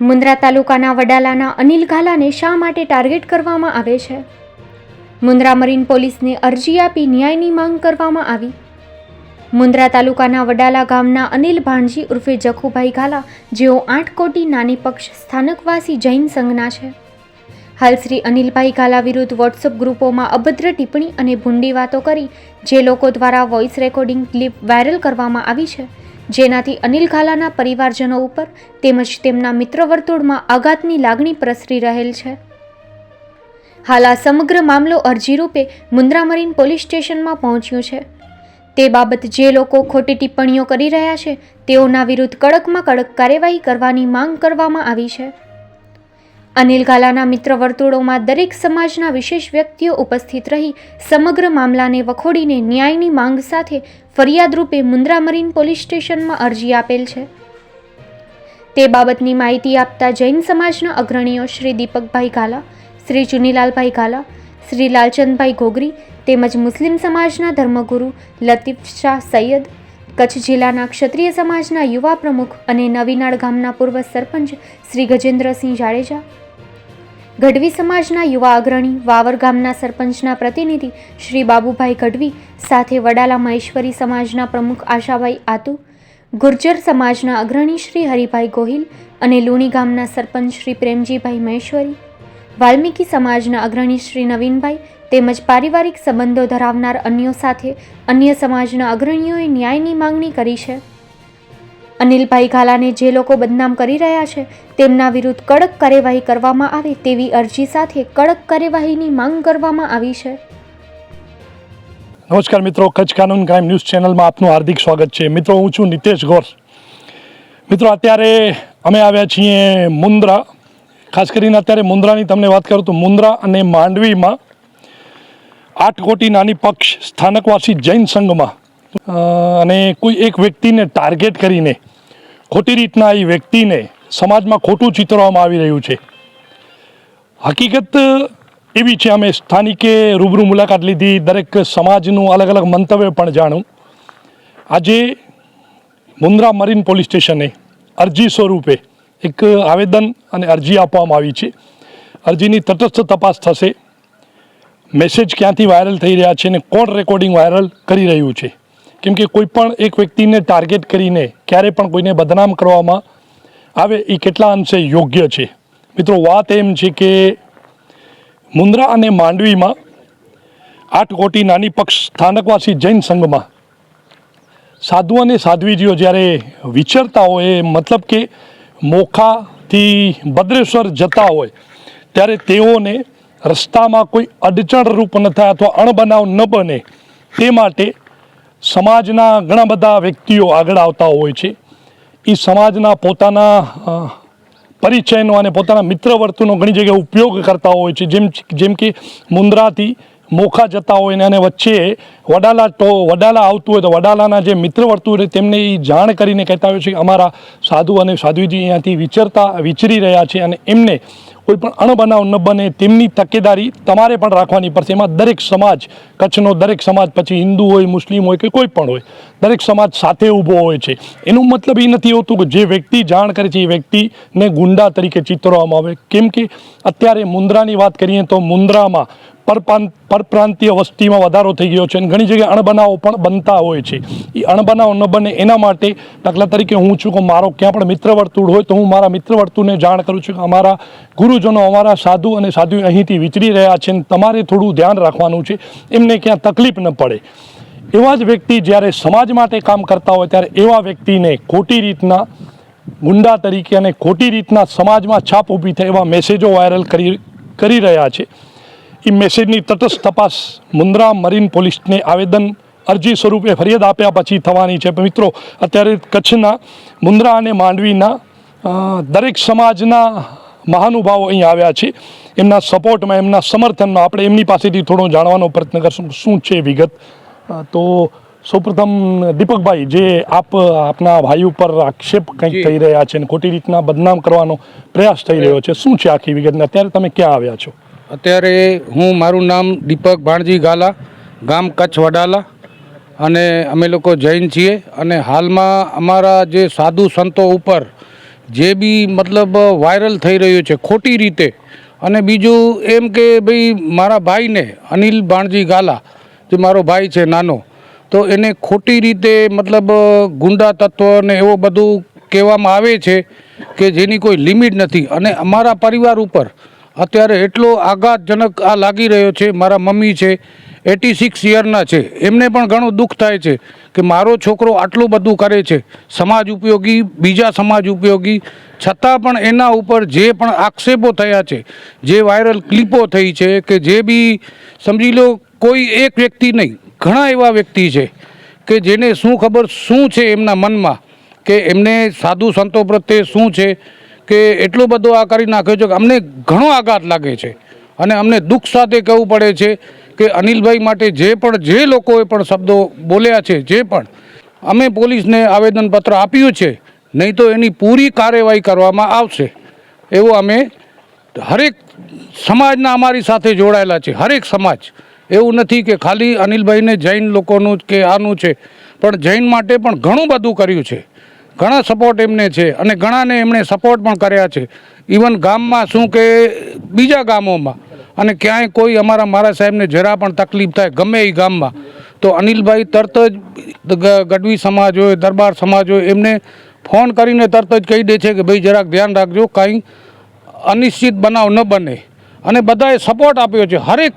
મુન્દ્રા તાલુકાના વડાલાના અનિલ ઘાલાને શા માટે ટાર્ગેટ કરવામાં આવે છે? મુન્દ્રા મરીન પોલીસને અરજી આપી ન્યાયની માંગ કરવામાં આવી. મુન્દ્રા તાલુકાના વડાલા ગામના અનિલ ભાણજી ઉર્ફે જખુભાઈ ઘાલા, જેઓ 8 કોટી નાની પક્ષ સ્થાનકવાસી જૈન સંઘના છે, હાલ શ્રી અનિલભાઈ ઘાલા વિરુદ્ધ વોટ્સઅપ ગ્રુપોમાં અભદ્ર ટિપ્પણી અને ભૂંડી વાતો કરી જે લોકો દ્વારા વોઇસ રેકોર્ડિંગ ક્લિપ વાયરલ કરવામાં આવી છે, જેનાથી અનિલ ઘાલાના પરિવારજનો ઉપર તેમજ તેમના મિત્ર વર્તુળમાં આઘાતની લાગણી પ્રસરી રહેલ છે. હાલ આ સમગ્ર મામલો અરજી રૂપે મુન્દ્રા મરીન પોલીસ સ્ટેશનમાં પહોંચ્યું છે. તે બાબત જે લોકો ખોટી ટિપ્પણીઓ કરી રહ્યા છે તેઓના વિરુદ્ધ કડકમાં કડક કાર્યવાહી કરવાની માંગ કરવામાં આવી છે. અનિલ ઘાલાના મિત્ર વર્તુળોમાં દરેક સમાજના વિશેષ વ્યક્તિઓ ઉપસ્થિત રહી સમગ્ર મામલાને વખોડીને ન્યાયની માંગ સાથે ફરિયાદ રૂપે મુન્દ્રા મરીન પોલીસ સ્ટેશનમાં અરજી આપેલ છે. તે બાબતની માહિતી આપતા જૈન સમાજના અગ્રણીઓ શ્રી દીપકભાઈ ઘાલા, શ્રી ચુનીલાલભાઈ ઘાલા, શ્રી લાલચંદભાઈ ઘોગરી તેમજ મુસ્લિમ સમાજના ધર્મગુરુ લતીફ શાહ સૈયદ, કચ્છ જિલ્લાના ક્ષત્રિય સમાજના યુવા પ્રમુખ અને નવીનાળ ગામના પૂર્વ સરપંચ શ્રી ગજેન્દ્રસિંહ જાડેજા, ગઢવી સમાજના યુવા અગ્રણી, વાવર ગામના સરપંચના પ્રતિનિધિ શ્રી બાબુભાઈ ગઢવી સાથે વડાલા મહેશ્વરી સમાજના પ્રમુખ આશાભાઈ આતુ, ગુર્જર સમાજના અગ્રણી શ્રી હરિભાઈ ગોહિલ અને લુણી ગામના સરપંચ શ્રી પ્રેમજીભાઈ મહેશ્વરી, વાલ્મીકી સમાજના અગ્રણી શ્રી નવીનભાઈ તેમજ પારિવારિક સંબંધો ધરાવનાર અન્યો સાથે અન્ય સમાજના અગ્રણીઓએ ન્યાયની માંગણી કરી છે. અનિલભાઈ ઘાલાને જે લોકો બદનામ કરી રહ્યા છે તેમના વિરુદ્ધ કડક કાર્યવાહી કરવામાં આવે તેવી અરજી સાથે કડક કાર્યવાહીની માંગ કરવામાં આવી છે. નમસ્કાર મિત્રો, કચ્છ કાનૂન ક્રાઇમ ન્યૂઝ ચેનલમાં આપનું હાર્દિક સ્વાગત છે. મિત્રો, હું છું નિતેશ ગોર. મિત્રો, અત્યારે અમે આવ્યા છીએ મુન્દ્રા. ખાસ કરીને અત્યારે મુન્દ્રાની તમને વાત કરું તો મુન્દ્રા અને માંડવીમાં 8 કોટી નાની પક્ષ સ્થાનકવાસી જૈન સંઘમાં અને કોઈ એક વ્યક્તિને ટાર્ગેટ કરીને ખોટી રીતના એ વ્યક્તિને સમાજમાં ખોટું ચિતરવામાં આવી રહ્યું છે. હકીકત એવી છે, અમે સ્થાનિકે રૂબરૂ મુલાકાત લીધી, દરેક સમાજનું અલગ અલગ મંતવ્ય પણ જાણું. આજે મુન્દ્રા મરીન પોલીસ સ્ટેશને અરજી સ્વરૂપે એક આવેદન અને અરજી આપવામાં આવી છે. અરજીની તટસ્થ તપાસ થશે. મેસેજ ક્યાંથી વાયરલ થઈ રહ્યા છે અને કોણ રેકોર્ડિંગ વાયરલ કરી રહ્યું છે, કેમ કે કોઈ પણ એક વ્યક્તિને ટાર્ગેટ કરીને ક્યારે પણ કોઈને બદનામ કરવામાં આવે એ કેટલા અંશે યોગ્ય છે. મિત્રો, વાત એમ છે કે મુન્દ્રા અને માંડવીમાં 8 કોટી નાની પક્ષ સ્થાનકવાસી જૈન સંઘમાં સાધુ અને સાધ્વીજીઓ જ્યારે વિચરતા હોય, મતલબ કે મોખાથી ભદ્રેશ્વર જતા હોય ત્યારે તેઓને રસ્તામાં કોઈ અડચણરૂપ ન થાય અથવા અણબનાવ ન બને તે માટે સમાજના ઘણા બધા વ્યક્તિઓ આગળ આવતા હોય છે. એ સમાજના પોતાના પરિચયનો અને પોતાના મિત્ર વર્તુળનો ઘણી જગ્યાએ ઉપયોગ કરતા હોય છે. જેમ કે મુન્દ્રાથી મોખા જતા હોય ને અને વચ્ચે વડાલા આવતું હોય તો વડાલાના જે મિત્ર વર્તુળ તેમને એ જાણ કરીને કહેતા હોય છે કે અમારા સાધુ અને સાધ્વીજી અહીંયાથી વિચરી રહ્યા છે અને એમને કોઈ પણ અણબનાવ ન બને તેમની તકેદારી તમારે પણ રાખવાની પડશે. એમાં દરેક સમાજ, કચ્છનો દરેક સમાજ, પછી હિન્દુ હોય, મુસ્લિમ હોય કે કોઈ પણ હોય, દરેક સમાજ સાથે ઊભો હોય છે. એનું મતલબ એ નથી હોતું કે જે વ્યક્તિ જાણ કરે છે એ વ્યક્તિને ગુંડા તરીકે ચિતરવામાં આવે. કેમ કે અત્યારે મુન્દ્રાની વાત કરીએ તો મુન્દ્રામાં પરપ્રાંતીય વસ્તીમાં વધારો થઈ ગયો છે અને ઘણી જગ્યાએ અણબનાવો પણ બનતા હોય છે. એ અણબનાવ ન બને એના માટે, દાખલા તરીકે હું છું કે મારો ક્યાં પણ મિત્ર વર્તુળ હોય તો હું મારા મિત્ર વર્તુળને જાણ કરું છું કે અમારા ગુરુજનો, અમારા સાધુ અને સાધ્વી અહીંથી વિચરી રહ્યા છે અને તમારે થોડું ધ્યાન રાખવાનું છે, એમને ક્યાં તકલીફ ન પડે. એવા જ વ્યક્તિ જ્યારે સમાજ માટે કામ કરતા હોય ત્યારે એવા વ્યક્તિને ખોટી રીતના ગુંડા તરીકે અને ખોટી રીતના સમાજમાં છાપ ઊભી થાય એવા મેસેજો વાયરલ કરી રહ્યા છે. એ મેસેજની તટસ્થ તપાસ મુન્દ્રા મરીન પોલીસને આવેદન અરજી સ્વરૂપે ફરિયાદ આપ્યા પછી થવાની છે. મિત્રો, અત્યારે કચ્છના મુન્દ્રા અને માંડવીના દરેક સમાજના મહાનુભાવો અહીં આવ્યા છે. એમના સપોર્ટમાં, એમના સમર્થનમાં આપણે એમની પાસેથી થોડો જાણવાનો પ્રયત્ન કરશું શું છે વિગત. તો સૌપ્રથમ દીપકભાઈ, જે આપના ભાઈ ઉપર આક્ષેપ કંઈક થઈ રહ્યા છે અને ખોટી રીતના બદનામ કરવાનો પ્રયાસ થઈ રહ્યો છે, શું છે આખી વિગત? અત્યારે તમે ક્યાં આવ્યા છો? અત્યારે મારું નામ દીપક ભાણજી ઘાલા, ગામ કચ્છ વડાલા, અને અમે લોકો જૈન છીએ. અને હાલમાં અમારા જે સાધુ સંતો ઉપર જે બી મતલબ વાયરલ થઈ રહ્યું છે ખોટી રીતે, અને બીજું એમ કે ભાઈ મારા ભાઈને અનિલ ભાણજી ગાલા, જે મારો ભાઈ છે નાનો, તો એને ખોટી રીતે મતલબ ગુંડા તત્વ ને એવું બધું કહેવામાં આવે છે કે જેની કોઈ લિમિટ નથી. અને અમારા પરિવાર ઉપર અત્યારે એટલો આઘાતજનક આ લાગી રહ્યો છે. મારા મમ્મી છે 86 યરના છે, એમને પણ ઘણું દુઃખ થાય છે કે મારો છોકરો આટલું બધું કરે છે સમાજ ઉપયોગી, બીજા સમાજ ઉપયોગી, છતાં પણ એના ઉપર જે પણ આક્ષેપો થયા છે, જે વાયરલ ક્લિપો થઈ છે, કે જે બી સમજી લો કોઈ એક વ્યક્તિ નહીં, ઘણા એવા વ્યક્તિ છે કે જેને શું ખબર શું છે એમના મનમાં, કે એમને સાધુ સંતો પ્રત્યે શું છે, કે એટલો બધો આ કરી નાખ્યો છે કે અમને ઘણો આઘાત લાગે છે. અને અમને દુઃખ સાથે કહેવું પડે છે કે અનિલભાઈ માટે જે લોકોએ પણ શબ્દો બોલ્યા છે, જે પણ અમે પોલીસને આવેદનપત્ર આપ્યું છે, નહીં તો એની પૂરી કાર્યવાહી કરવામાં આવશે. એવું અમે હરેક સમાજના અમારી સાથે જોડાયેલા છે, હરેક સમાજ. એવું નથી કે ખાલી અનિલભાઈને જૈન લોકોનું કે આનું છે, પણ જૈન માટે પણ ઘણું બધું કર્યું છે, ઘણા સપોર્ટ એમને છે, અને ઘણાને એમણે સપોર્ટ પણ કર્યા છે. ઇવન ગામમાં શું કે બીજા ગામોમાં, અને ક્યાંય કોઈ મારા સાહેબને જરા પણ તકલીફ થાય ગમે એ ગામમાં, તો અનિલભાઈ તરત જ ગઢવી સમાજ હોય, દરબાર સમાજ હોય, એમને ફોન કરીને તરત જ કહી દે છે કે ભાઈ જરાક ધ્યાન રાખજો, કાંઈ અનિશ્ચિત બનાવ ન બને. અને બધાએ સપોર્ટ આપ્યો છે, હરેક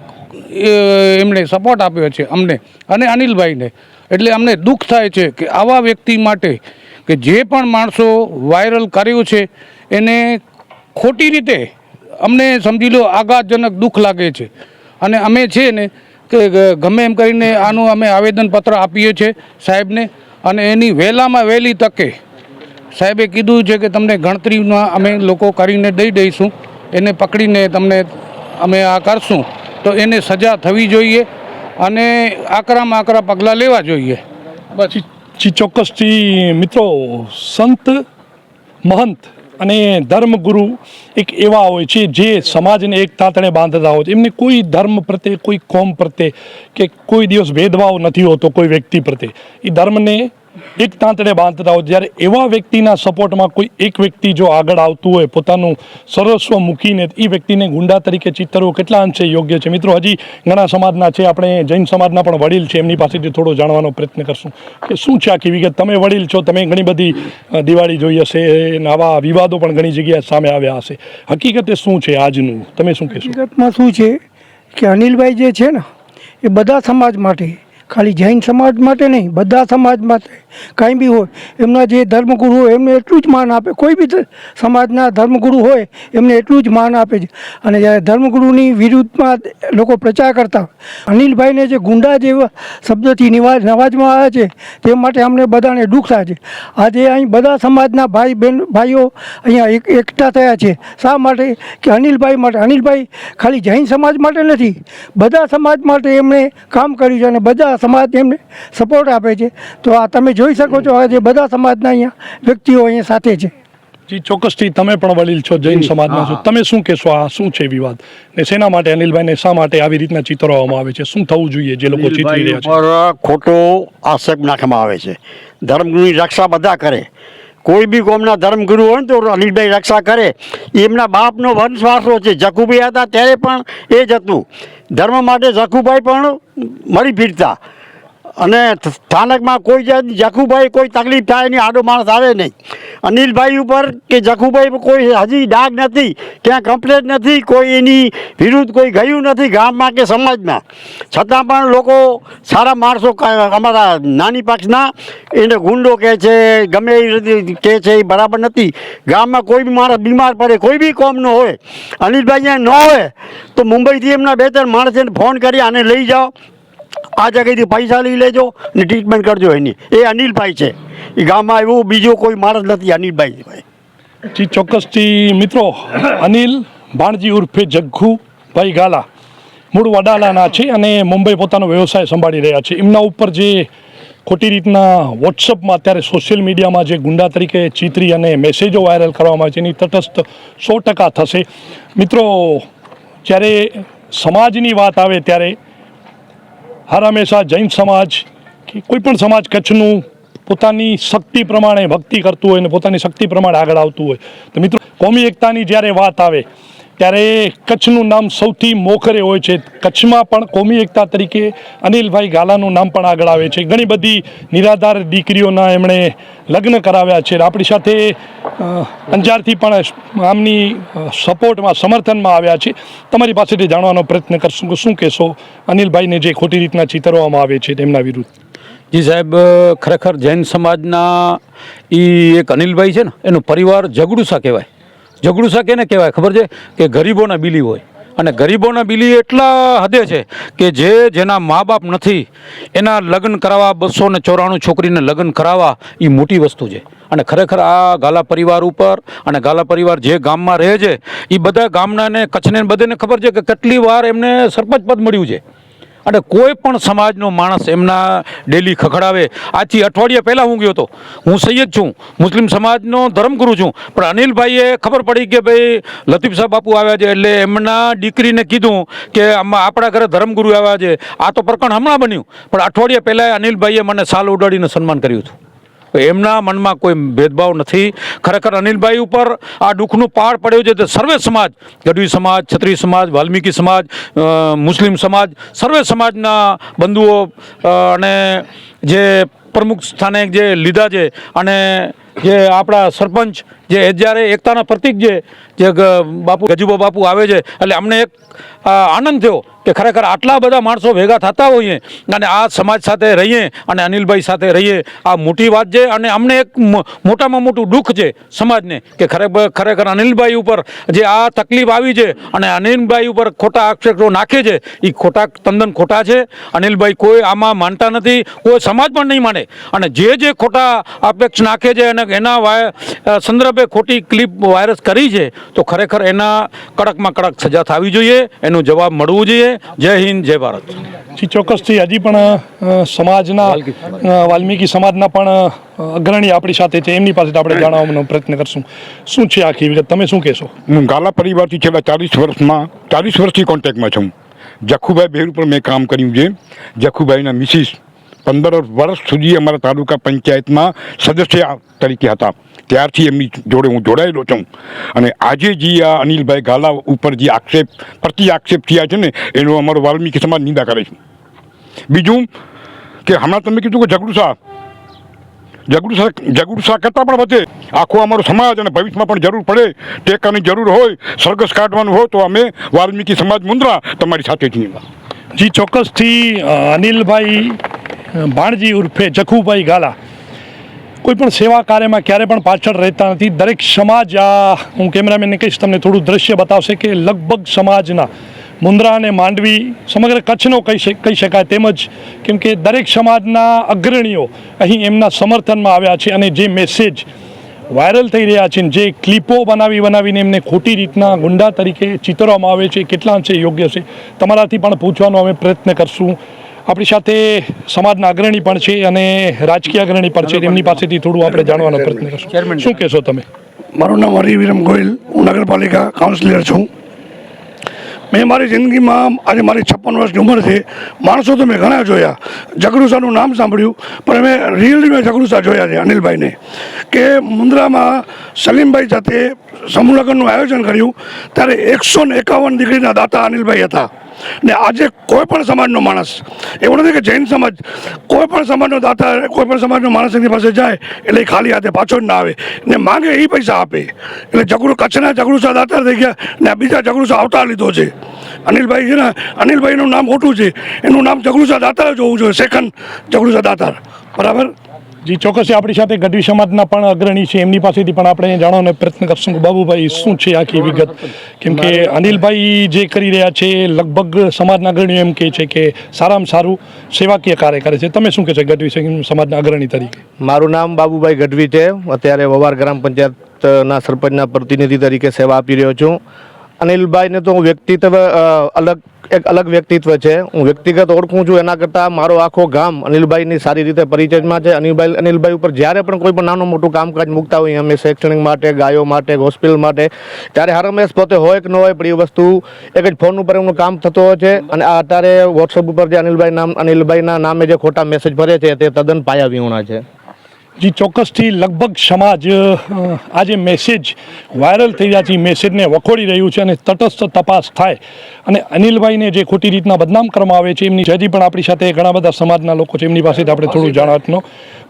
એમણે સપોર્ટ આપ્યો છે અમને અને અનિલભાઈને. એટલે અમને દુઃખ થાય છે કે આવા વ્યક્તિ માટે કે જે પણ માણસો વાયરલ કર્યું છે એને ખોટી રીતે અમને સમજી લો આઘાતજનક દુઃખ લાગે છે. અને અમે છે ને કે ગમે એમ કરીને આનું અમે આવેદનપત્ર આપીએ છીએ સાહેબને, અને એની વહેલામાં વહેલી તકે સાહેબે કીધું છે કે તમને ગણતરીમાં અમે લોકો કરીને દઈ દઈશું, એને પકડીને તમને અમે આ કરશું, તો એને સજા થવી જોઈએ અને આકરામાં આકરા પગલાં લેવા જોઈએ. બસ. ચોક્કસથી મિત્રો, સંત, મહંત અને ધર્મગુરુ એક એવા હોય છે જે સમાજને એક તાતણે બાંધતા હોય છે. એમને કોઈ ધર્મ પ્રત્યે, કોઈ કોમ પ્રત્યે કે કોઈ દિવસ ભેદભાવ નથી હોતો કોઈ વ્યક્તિ પ્રત્યે. એ ધર્મને એક તાંતણે બાંધતા હોય. જ્યારે એવા વ્યક્તિના સપોર્ટમાં કોઈ એક વ્યક્તિ જો આગળ આવતું હોય, પોતાનું સર્વસ્વ મૂકીને, એ વ્યક્તિને ગુંડા તરીકે ચિતરવો કેટલા અંશે યોગ્ય છે? મિત્રો, હજી ઘણા સમાજના છે, આપણે જૈન સમાજના પણ વડીલ છે, એમની પાસેથી થોડો જાણવાનો પ્રયત્ન કરશું કે શું છે આખી વિગત. તમે વડીલ છો, તમે ઘણી બધી દિવાળી જોઈ હશે, આવા વિવાદો પણ ઘણી જગ્યાએ સામે આવ્યા હશે. હકીકતે શું છે આજનું, તમે શું કહેશો? હકીકતમાં શું છે કે અનિલભાઈ જે છે ને એ બધા સમાજ માટે, ખાલી જૈન સમાજ માટે નહીં, બધા સમાજ માટે કાંઈ બી હોય, એમના જે ધર્મગુરુ હોય એમને એટલું જ માન આપે. કોઈ બી સમાજના ધર્મગુરુ હોય એમને એટલું જ માન આપે છે. અને જ્યારે ધર્મગુરુની વિરુદ્ધમાં લોકો પ્રચાર કરતા હોય, અનિલભાઈને જે ગુંડા જેવા શબ્દોથી નવાજવામાં આવે છે, તે માટે અમને બધાને દુઃખ થાય છે. આજે અહીં બધા સમાજના ભાઈઓ અહીંયા એકઠા થયા છે. શા માટે? કે અનિલભાઈ માટે. અનિલભાઈ ખાલી જૈન સમાજ માટે નથી, બધા સમાજ માટે એમણે કામ કર્યું છે, અને બધા સમાજ એમને સપોર્ટ આપે છે. તો આ તમે જોઈ શકો છો, આજે બધા સમાજના અહીંયા વ્યક્તિઓ અહીંયા સાથે છે. જી ચોક્કસથી. તમે પણ વડીલ છો, જૈન સમાજના છો, તમે શું કહેશો? આ શું છે વિવાદ ને શેના માટે અનિલભાઈને શા માટે આવી રીતના ચિતરવામાં આવે છે? શું થવું જોઈએ જે લોકો ચિતરી રહ્યા છે? પર ખોટો આક્ષેપ નાખવામાં આવે છે. ધર્મગુરુની રક્ષા બધા કરે, કોઈ બી કોમના ધર્મગુરુ હોય ને તો અનિલભાઈ રક્ષા કરે. એમના બાપનો વંશવાસો છે. જખુભાઈ હતા ત્યારે પણ એ જ હતું. ધર્મ માટે જખુભાઈ પણ મરી ફીરતા, અને સ્થાનકમાં કોઈ જખુભાઈ કોઈ તકલીફ થાય એની આડો માણસ આવે નહીં. અનિલભાઈ ઉપર કે જખુભાઈ કોઈ હજી ડાઘ નથી, ક્યાં કમ્પ્લેટ નથી, કોઈ એની વિરુદ્ધ કોઈ ગયું નથી ગામમાં કે સમાજમાં. છતાં પણ લોકો સારા માણસો અમારા નાની પક્ષના એને ગુંડો કહે છે, ગમે એ રીતે કહે છે, એ બરાબર નથી. ગામમાં કોઈ બી માણસ બીમાર પડે, કોઈ બી કોમનો હોય, અનિલભાઈ અહીંયા ન હોય તો મુંબઈથી એમના 2-3 માણસને ફોન કરી આને લઈ જાઓ, આ જગ્યાએથી પૈસા લઈ લેજો ને ટ્રીટમેન્ટ કરજો એની. એ અનિલભાઈ છે. એ ગામમાં એવું બીજો કોઈ માણસ નથી, અનિલભાઈ. જી ચોક્કસથી મિત્રો, અનિલ ભાણજી ઉર્ફે જગ્ગુભાઈ ગાલા મૂળ વડાલાના છે અને મુંબઈ પોતાનો વ્યવસાય સંભાળી રહ્યા છે. એમના ઉપર જે ખોટી રીતના વોટ્સઅપમાં અત્યારે સોશિયલ મીડિયામાં જે ગુંડા તરીકે ચિતરી અને મેસેજો વાયરલ કરવામાં આવે છે, એની તટસ્થ 100% થશે. મિત્રો, જ્યારે સમાજની વાત આવે ત્યારે હર હંમેશા જૈન સમાજ કે કોઈ પણ સમાજ કચ્છનું પોતાની શક્તિ પ્રમાણે ભક્તિ કરતું હોય અને પોતાની શક્તિ પ્રમાણે આગળ આવતું હોય. તો મિત્રો, કોમી એકતાની જ્યારે વાત આવે ત્યારે કચ્છનું નામ સૌથી મોખરે હોય છે. કચ્છમાં પણ કોમી એકતા તરીકે અનિલભાઈ ગાલાનું નામ પણ આગળ આવે છે. ઘણી બધી નિરાધાર દીકરીઓના એમણે લગ્ન કરાવ્યા છે. આપણી સાથે અંજારથી પણ આમની સપોર્ટમાં સમર્થનમાં આવ્યા છે. તમારી પાસેથી જાણવાનો પ્રયત્ન કરશું કે શું કહેશો અનિલભાઈને જે ખોટી રીતના ચિતરવામાં આવે છે તેમના વિરુદ્ધ? જી સાહેબ, ખરેખર જૈન સમાજના એ એક અનિલભાઈ છે ને, એનો પરિવાર ઝઘડુસા કહેવાય. ઝઘડુસા કેને કહેવાય ખબર છે? કે ગરીબોના બિલી હોય. અને ગરીબોના બિલી એટલા હદે છે કે જેના મા બાપ નથી એના લગ્ન કરાવવા, 294 છોકરીને લગ્ન કરાવવા એ મોટી વસ્તુ છે. અને ખરેખર આ ગાલા પરિવાર ઉપર, અને ગાલા પરિવાર જે ગામમાં રહે છે એ બધા ગામનાને, કચ્છને બધાને ખબર છે કે કેટલી વાર એમને સરપંચ પદ મળ્યું છે. અને કોઈ પણ સમાજનો માણસ એમના ડેલી ખખડાવે. આજથી અઠવાડિયા પહેલાં હું ગયો હતો. હું સૈયદ છું, મુસ્લિમ સમાજનો ધર્મગુરુ છું, પણ અનિલભાઈએ ખબર પડી કે ભાઈ લતીફ સાહેબ બાપુ આવ્યા છે, એટલે એમના દીકરીને કીધું કે આમાં આપણા ઘરે ધર્મગુરુ આવ્યા છે. આ તો પ્રકરણ હમણાં બન્યું, પણ અઠવાડિયા પહેલાં અનિલભાઈએ મને સાલ ઉડાડીને સન્માન કર્યું હતું. એમના મનમાં કોઈ ભેદભાવ નથી. ખરેખર અનિલભાઈ ઉપર આ દુઃખનું પહાડ પડ્યું છે. તે સર્વે સમાજ, ગઢવી સમાજ, ક્ષત્રિય સમાજ, વાલ્મીકી સમાજ, મુસ્લિમ સમાજ, સર્વે સમાજના બંધુઓ અને જે પ્રમુખ સ્થાને જે લીધા છે, અને જે આપણા સરપંચ જે જ્યારે એકતાના પ્રતિક જે બાપુ ગજુબા બાપુ આવે છે, એટલે અમને એક આનંદ થયો કે ખરેખર આટલા બધા માણસો ભેગા થતા હોઈએ અને આ સમાજ સાથે રહીએ અને અનિલભાઈ સાથે રહીએ, આ મોટી વાત છે. અને અમને એક મોટામાં મોટું દુઃખ છે સમાજને કે ખરેખર અનિલભાઈ ઉપર જે આ તકલીફ આવી છે અને અનિલભાઈ ઉપર ખોટા આક્ષેપો નાખે છે, એ ખોટા, તદ્દન ખોટા છે. અનિલભાઈ કોઈ આમાં માનતા નથી, કોઈ સમાજ પણ નહીં માને. અને જે ખોટા અપેક્ષ નાખે છે અને એના સંદર્ભે ખોટી ક્લિપ વાયરસ કરી છે, તો ખરેખર એના કડકમાં કડક સજા થવી જોઈએ, એનો જવાબ મળવું જોઈએ. જય હિન્દ, જય ભારત. જી, ચોક્કસથી હજી પણ સમાજના વાલ્મીકી સમાજના પણ અગ્રણી આપણી સાથે છે, એમની પાસે આપણે જાણવાનો પ્રયત્ન કરશું. શું છે આખી વિગત, તમે શું કહેશો? હું ગાલા પરિવારથી છેલ્લા 40 વર્ષથી કોન્ટેક્ટમાં છું. જખુભાઈ બેર ઉપર મેં કામ કર્યું છે. જખુભાઈના મિસિસ 15 વર્ષ સુધી અમારા તાલુકા પંચાયતમાં સદસ્ય તરીકે હતા. ત્યારથી એમની જોડે હું જોડાયેલો છું. અને આજે જે આ અનિલભાઈ ગાલા ઉપર જે પ્રતિ આક્ષેપ થયા છે ને, એનો અમારો વાલ્મીકી સમાજ નિંદા કરે છે. બીજું કે હમણાં તમે કીધું કે ઝઘડુસા કરતાં પણ વધે આખો અમારો સમાજ, અને ભવિષ્યમાં પણ જરૂર પડે, ટેકાની જરૂર હોય, સરઘસ કાઢવાનું હોય, તો અમે વાલ્મીકી સમાજ મુન્દ્રા તમારી સાથે છીએ. જી, ચોક્કસથી અનિલભાઈ ભાણજી ઉર્ફે જખુભાઈ ગાલા કોઈ પણ સેવા કાર્યમાં ક્યારે પણ પાછળ રહેતા નથી. દરેક સમાજ, હું કેમેરામેનને કહીશ તમને થોડું દ્રશ્ય બતાવશે કે લગભગ સમાજના મુન્દ્રા અને માંડવી, સમગ્ર કચ્છનો કહી શકાય તેમજ, કેમ કે દરેક સમાજના અગ્રણીઓ અહીં એમના સમર્થનમાં આવ્યા છે. અને જે મેસેજ વાયરલ થઈ રહ્યા છે, જે ક્લિપો બનાવીને એમને ખોટી રીતના ગુંડા તરીકે ચિતરવામાં આવે છે, કેટલા અંશે યોગ્ય છે, તમારાથી પણ પૂછવાનો અમે પ્રયત્ન કરશું. આપણી સાથે સમાજના અગ્રણી પણ છે અને રાજકીય અગ્રણી પણ છે, એમની પાસેથી થોડું આપણે જાણવાનો પ્રયત્ન કરશું. શું કહેશો તમે? મારું નામ હરિવિરમ ગોયલ, હું નગરપાલિકા કાઉન્સિલર છું. મેં મારી જિંદગીમાં, આજે મારી 56 વર્ષની ઉંમર છે, માણસો તો મેં ઘણા જોયા. ઝઘડુસાનું નામ સાંભળ્યું, પણ મેં રિયલી મેં ઝઘડુસા જોયા છે અનિલભાઈને. કે મુન્દ્રામાં સલીમભાઈ સાથે સમૂહ લગ્નનું આયોજન કર્યું ત્યારે 151 દીકરીના દાતા અનિલભાઈ હતા. ને આજે કોઈ પણ સમાજનો માણસ, એવું નથી કે જૈન સમાજ, કોઈ પણ સમાજનો દાતા, કોઈ પણ સમાજનો માણસ એની પાસે જાય એટલે ખાલી હાથે પાછો જ ના આવે, ને માંગે એ પૈસા આપે. એટલે કચ્છના ઝઘડુસા દાતાર થઈ ગયા ને આ બીજા ઝઘડુસા અવતાર લીધો છે. અનિલભાઈ છે ને, અનિલભાઈનું નામ ખોટું છે, એનું નામ ઝઘડુસા દાતાર જ હોવું જોઈએ, સેકન્ડ ઝઘડુસા દાતાર. બરાબર? જી, ચોક્કસ. આપણી સાથે ગઢવી સમાજના પણ અગ્રણી છે, એમની પાસેથી પણ આપણે જાણવાનો પ્રયત્ન કરશું. બાબુભાઈ, શું છે આખી વિગત? કેમ કે અનિલભાઈ જે કરી રહ્યા છે, લગભગ સમાજના અગ્રણીઓ એમ કહે છે કે સારામાં સારું સેવાકીય કાર્ય કરે છે. તમે શું કહે છો ગઢવી સમાજના અગ્રણી તરીકે? મારું નામ બાબુભાઈ ગઢવી છે. અત્યારે વવાર ગ્રામ પંચાયતના સરપંચના પ્રતિનિધિ તરીકે સેવા આપી રહ્યો છું. અનિલભાઈને તો હું એક અલગ વ્યક્તિત્વ છે, હું વ્યક્તિગત ઓળખું છું. એના કરતાં મારો આખો ગામ અનિલભાઈની સારી રીતે પરિચયમાં છે. અનિલભાઈ ઉપર જ્યારે પણ કોઈ પણ નાનું મોટું કામકાજ મૂકતા હોઈએ અમે, શૈક્ષણિક માટે, ગાયો માટે, હોસ્પિટલ માટે, ત્યારે હરમેશ પોતે હોય કે ન હોય, પણ એ વસ્તુ એક જ ફોન ઉપર એમનું કામ થતું હોય છે. અને આ અત્યારે વોટ્સઅપ ઉપર જે અનિલભાઈના નામે જે ખોટા મેસેજ ભરે છે તે તદ્દન પાયા વિહોણા છે. જી ચોક્કસથી લગભગ સમાજ આ જે મેસેજ વાયરલ થઈ રહ્યા છે એ મેસેજને વખોડી રહ્યું છે અને તટસ્થ તપાસ થાય અને અનિલભાઈને જે ખોટી રીતના બદનામ કરવામાં આવે છે એમની હજી પણ આપણી સાથે ઘણા બધા સમાજના લોકો છે એમની પાસેથી આપણે થોડું જાણવાનો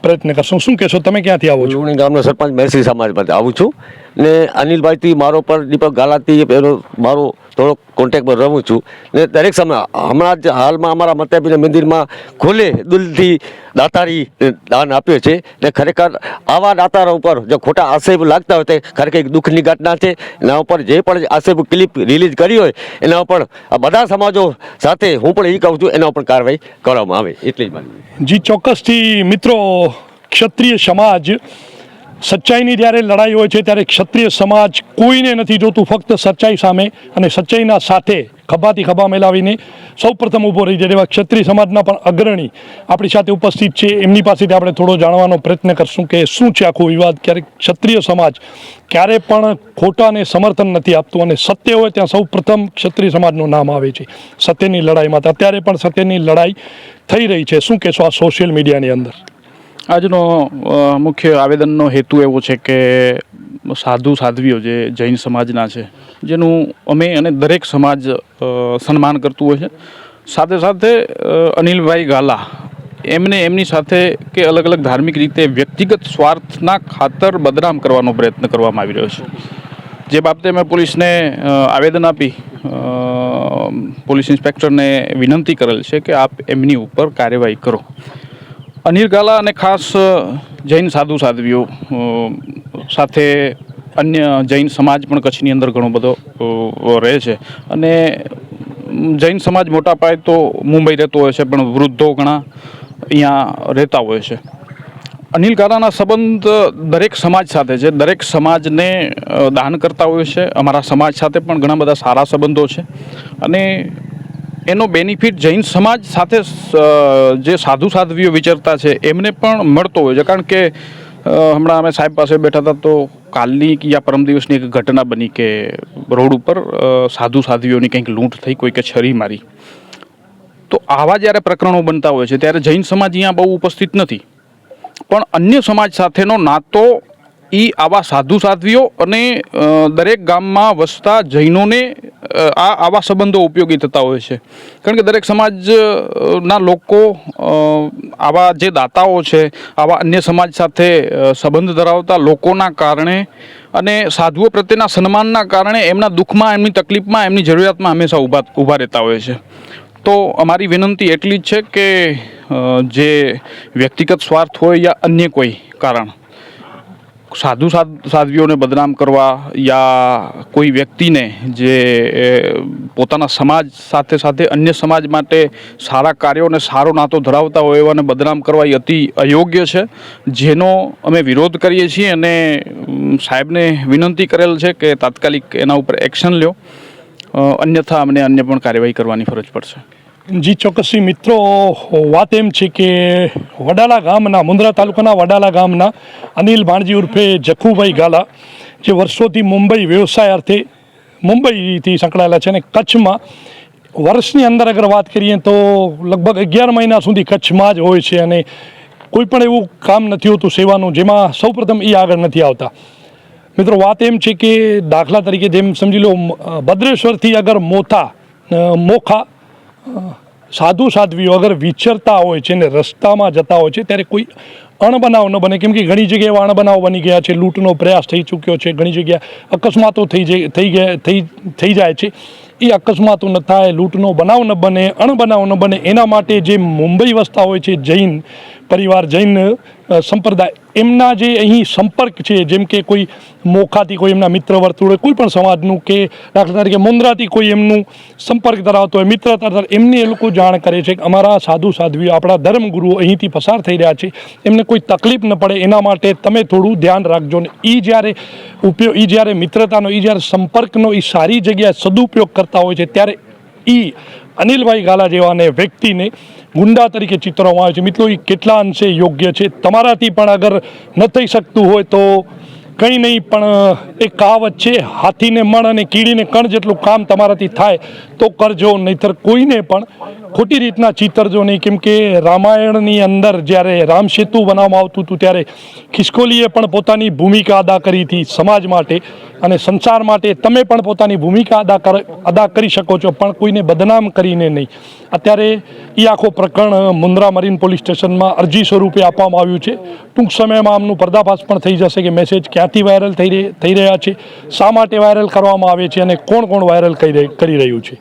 પ્રયત્ન કરશું. શું કહેશો, તમે ક્યાંથી આવો છો? લુણી ગામનો સરપંચ મહેસી સમાજમાંથી આવું છું ને અનિલભાઈથી મારો પર દીપક ગાલાથી એનો મારો થોડોક કોન્ટેક્ટમાં રહું છું ને દરેક સમય હમણાં જ હાલમાં અમારા મતાબીના મંદિરમાં ખુલ્લે દિલથી દાતારી દાન આપ્યો છે ને ખરેખર આવા દાતારો ઉપર જો ખોટા આક્ષેપ લાગતા હોય તે ખરેખર એક દુઃખની ઘટના છે. એના ઉપર જે પણ આક્ષેપ ક્લિપ રિલીઝ કરી હોય એના ઉપર બધા સમાજો સાથે હું પણ એ કહું છું એના ઉપર કાર્યવાહી કરવામાં આવે એટલી જ માનવી. જી ચોક્કસથી મિત્રો, ક્ષત્રિય સમાજ સચ્ચાઈની જ્યારે લડાઈ હોય છે ત્યારે ક્ષત્રિય સમાજ કોઈને નથી જોતું, ફક્ત સચ્ચાઈ સામે અને સચ્ચાઈના સાથે ખભાથી ખભા મેલાવીને સૌપ્રથમ ઊભો રહી જાય એવા ક્ષત્રિય સમાજના પણ અગ્રણી આપણી સાથે ઉપસ્થિત છે. એમની પાસેથી આપણે થોડો જાણવાનો પ્રયત્ન કરશું કે શું છે આખો વિવાદ. ક્યારેક ક્ષત્રિય સમાજ ક્યારે પણ ખોટાને સમર્થન નથી આપતું અને સત્ય હોય ત્યાં સૌપ્રથમ ક્ષત્રિય સમાજનું નામ આવે છે સત્યની લડાઈમાં. અત્યારે પણ સત્યની લડાઈ થઈ રહી છે. શું કહેશો આ સોશિયલ મીડિયાની અંદર? આજનો મુખ્ય આવેદનનો હેતુ એવો છે કે સાધુ સાધ્વીઓ જે જૈન સમાજના છે જેનું અમે અને દરેક સમાજ સન્માન કરતું હોય છે, સાથે સાથે અનિલભાઈ ગાલા એમની સાથે કે અલગ અલગ ધાર્મિક રીતે વ્યક્તિગત સ્વાર્થના ખાતર બદનામ કરવાનો પ્રયત્ન કરવામાં આવી રહ્યો છે. જે બાબતે મેં પોલીસને આવેદન આપી પોલીસ ઇન્સ્પેક્ટરને વિનંતી કરેલ છે કે આપ એમની ઉપર કાર્યવાહી કરો. અનિલ ગાલા અને ખાસ જૈન સાધુ સાધ્વીઓ સાથે અન્ય જૈન સમાજ પણ કચ્છની અંદર ઘણો બધો રહે છે અને જૈન સમાજ મોટા પાયે તો મુંબઈ રહેતો હોય છે પણ વૃદ્ધો ઘણા અહીંયા રહેતા હોય છે. અનિલ ગાલાના સંબંધ દરેક સમાજ સાથે છે, દરેક સમાજને દાન કરતા હોય છે. અમારા સમાજ સાથે પણ ઘણા બધા સારા સંબંધો છે અને એનો બેનિફિટ જૈન સમાજ સાથે જે સાધુ સાધ્વીઓ વિચરતા છે એમને પણ મળતો હોય છે. કારણ કે હમણાં અમે સાહેબ પાસે બેઠા હતા તો કાલની યા પરમ દિવસની એક ઘટના બની કે રોડ ઉપર સાધુ સાધ્વીઓની કંઈક લૂંટ થઈ, કોઈકે છરી મારી. તો આવા જ્યારે પ્રકરણો બનતા હોય છે ત્યારે જૈન સમાજ અહીંયા બહુ ઉપસ્થિત નથી, પણ અન્ય સમાજ સાથેનો નાતો એ આવા સાધુ સાધ્વીઓ અને દરેક ગામમાં વસતા જૈનોને આવા સંબંધો ઉપયોગી થતા હોય છે. કારણ કે દરેક સમાજના લોકો આવા જે દાતાઓ છે આવા અન્ય સમાજ સાથે સંબંધ ધરાવતા લોકોના કારણે અને સાધુઓ પ્રત્યેના સન્માનના કારણે એમના દુઃખમાં, એમની તકલીફમાં, એમની જરૂરિયાતમાં હંમેશા ઊભા રહેતા હોય છે. તો અમારી વિનંતી એટલી જ છે કે જે વ્યક્તિગત સ્વાર્થ હોય યા અન્ય કોઈ કારણ સાધુ સાધ્વીઓને બદનામ કરવા યા કોઈ વ્યક્તિને જે પોતાના સમાજ સાથે સાથે અન્ય સમાજ માટે સારા કાર્યો અને સારો નાતો ધરાવતા હોય એવાને બદનામ કરવા એ અતિ અયોગ્ય છે, જેનો અમે વિરોધ કરીએ છીએ અને સાહેબને વિનંતી કરેલ છે કે તાત્કાલિક એના ઉપર એક્શન લ્યો, અન્યથા અમને અન્ય પણ કાર્યવાહી કરવાની ફરજ પડશે. જી ચોક્કસથી મિત્રો, વાત એમ છે કે વડાલા ગામના, મુન્દ્રા તાલુકાના વડાલા ગામના અનિલ ભાણજી ઉર્ફે જખુભાઈ ગાલા જે વર્ષોથી મુંબઈ વ્યવસાય અર્થે મુંબઈથી સંકળાયેલા છે અને કચ્છમાં વર્ષની અંદર અગર વાત કરીએ તો લગભગ 11 મહિના સુધી કચ્છમાં જ હોય છે અને કોઈ પણ એવું કામ નથી હોતું સેવાનું જેમાં સૌપ્રથમ એ આગળ નથી આવતા. મિત્રો વાત એમ છે કે દાખલા તરીકે જેમ સમજી લો ભદ્રેશ્વરથી અગર મોખા સાધુ સાધ્વીઓ અગર વિચરતા હોય છે ને રસ્તામાં જતા હોય છે ત્યારે કોઈ અણબનાવ ન બને, કેમ કે ઘણી જગ્યાએ એવા અણબનાવ બની ગયા છે, લૂંટનો પ્રયાસ થઈ ચૂક્યો છે, ઘણી જગ્યાએ અકસ્માતો થઈ જાય છે. એ અકસ્માતો ન થાય, લૂંટનો બનાવ ન બને, અણબનાવ ન બને એના માટે જે મુંબઈ વસતા હોય છે જૈન પરિવાર, જૈન સંપ્રદાય, એમના જે અહીં સંપર્ક છે, જેમ કે કોઈ મોખાથી કોઈ એમના મિત્ર વર્તુળ હોય, કોઈ પણ સમાજનું કે દાખલા તરીકે મુન્દ્રાથી કોઈ એમનું સંપર્ક ધરાવતો હોય, મિત્રતા, એમને એ લોકો જાણ કરે છે કે અમારા સાધુ સાધ્વીઓ, આપણા ધર્મગુરુઓ અહીંથી પસાર થઈ રહ્યા છે, એમને કોઈ તકલીફ ન પડે એના માટે તમે થોડું ધ્યાન રાખજો. ને એ જ્યારે મિત્રતાનો, એ જ્યારે સંપર્કનો એ સારી જગ્યાએ સદુપયોગ કરતા હોય છે ત્યારે એ અનિલભાઈ ગાલા જેવાને વ્યક્તિને ગુંડા તરીકે ચિતરવામાં આવે છે. મિત્રો, એ કેટલા અંશે યોગ્ય છે? તમારાથી પણ અગર ન થઈ શકતું હોય તો કંઈ નહીં, પણ એક કહાવત છે, હાથીને મણ અને કીડીને કણ જેટલું કામ તમારાથી થાય તો કરજો, નહીંતર કોઈને પણ ખોટી રીતના ચીતરજો નહીં. કેમ કે રામાયણની અંદર જ્યારે રામ સેતુ બનાવવામાં આવતું હતું ત્યારે ખિસકોલીએ પણ પોતાની ભૂમિકા અદા કરી હતી સમાજ માટે અને સંસાર માટે. તમે પણ પોતાની ભૂમિકા અદા કરી શકો છો, પણ કોઈને બદનામ કરીને નહીં. અત્યારે એ આખો પ્રકરણ મુન્દ્રા મરીન પોલીસ સ્ટેશનમાં અરજી સ્વરૂપે આપવામાં આવ્યું છે. ટૂંક સમયમાં આમનું પર્દાફાશ પણ થઈ જશે કે મેસેજ ક્યાંથી વાયરલ થઈ રહ્યા છે, શા માટે વાયરલ કરવામાં આવે છે અને કોણ વાયરલ કરી રહ્યું છે.